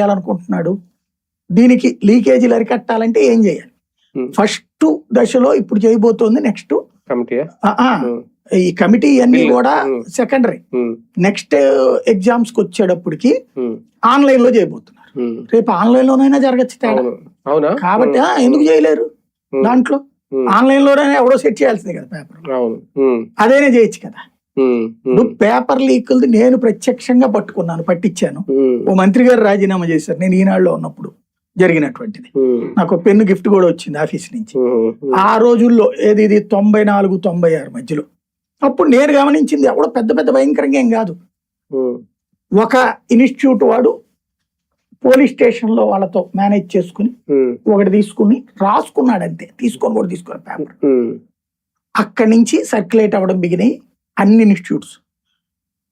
చేయాలనుకుంటున్నాడు? దీనికి లీకేజీలు అరికట్టాలంటే ఏం చేయాలి? ఫస్ట్ దశలో ఇప్పుడు చేయబోతోంది నెక్స్ట్ ఈ కమిటీ ఇవన్నీ కూడా సెకండరీ. నెక్స్ట్ ఎగ్జామ్స్ కి వచ్చేటప్పటికి ఆన్లైన్ లో చేయబోతున్నారు. రేపు ఆన్లైన్ లోనైనా జరగచ్చు తేడా. కాబట్టి ఎందుకు చేయలేరు? దాంట్లో ఆన్లైన్ లోనే ఎవడో సెట్ చేయాల్సిందే కదా పేపర్, అదేనే చేయొచ్చు కదా. నువ్వు పేపర్ లీకులది నేను ప్రత్యక్షంగా పట్టించాను. ఓ మంత్రి గారు రాజీనామా చేశారు నేను ఈనాడులో ఉన్నప్పుడు జరిగినటువంటిది. నాకు పెన్ను గిఫ్ట్ కూడా వచ్చింది ఆఫీస్ నుంచి. ఆ రోజుల్లో ఏది 94, 96 మధ్యలో. అప్పుడు నేను గమనించింది ఎవడో పెద్ద పెద్ద భయంకరంగా ఏం కాదు. ఒక ఇన్స్టిట్యూట్ వాడు పోలీస్ స్టేషన్ లో వాళ్ళతో మేనేజ్ చేసుకుని ఒకటి తీసుకుని రాసుకున్నాడు అంతే. తీసుకొని కూడా తీసుకున్నారు పేపర్. అక్కడి నుంచి సర్క్యులేట్ అవ్వడం బిగినాయి అన్ని ఇన్స్టిట్యూట్స్.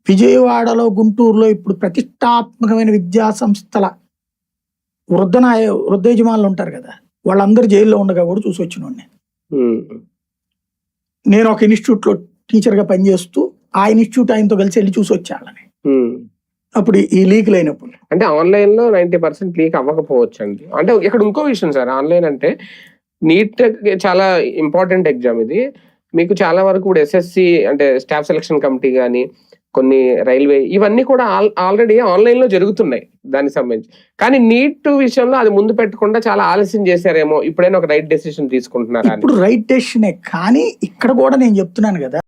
విజయవాడలో, గుంటూరులో ఇప్పుడు ప్రతిష్టాత్మకమైన విద్యా సంస్థల వృద్ధ యజమానులు ఉంటారు కదా, వాళ్ళందరూ జైల్లో ఉండగా కూడా చూసి వచ్చిన నేను ఒక ఇన్స్టిట్యూట్ లో టీచర్ గా పనిచేస్తూ ఆ ఇన్స్టిట్యూట్ ఆయనతో కలిసి వెళ్ళి చూసి వచ్చాళ్ళని. అప్పుడు ఈ లీక్ లేనప్పుడు అంటే ఆన్లైన్ లో 90% లీక్ అవ్వకపోవచ్చు అండి. అంటే ఇక్కడ ఇంకో విషయం సార్, ఆన్లైన్ అంటే నీట్ చాలా ఇంపార్టెంట్ ఎగ్జామ్ ఇది. మీకు చాలా వరకు ఇప్పుడు ఎస్ఎస్సి అంటే స్టాఫ్ సెలక్షన్ కమిటీ కానీ కొన్ని రైల్వే ఇవన్నీ కూడా ఆల్రెడీ ఆన్లైన్ లో జరుగుతున్నాయి దానికి సంబంధించి. కానీ నీట్ విషయంలో అది ముందు పెట్టకుండా చాలా ఆలస్యం చేశారేమో. ఇప్పుడైనా ఒక రైట్ డెసిషన్ తీసుకుంటున్నారా? ఇప్పుడు రైట్ డెసిషనే, కానీ ఇక్కడ కూడా నేను చెప్తున్నాను కదా,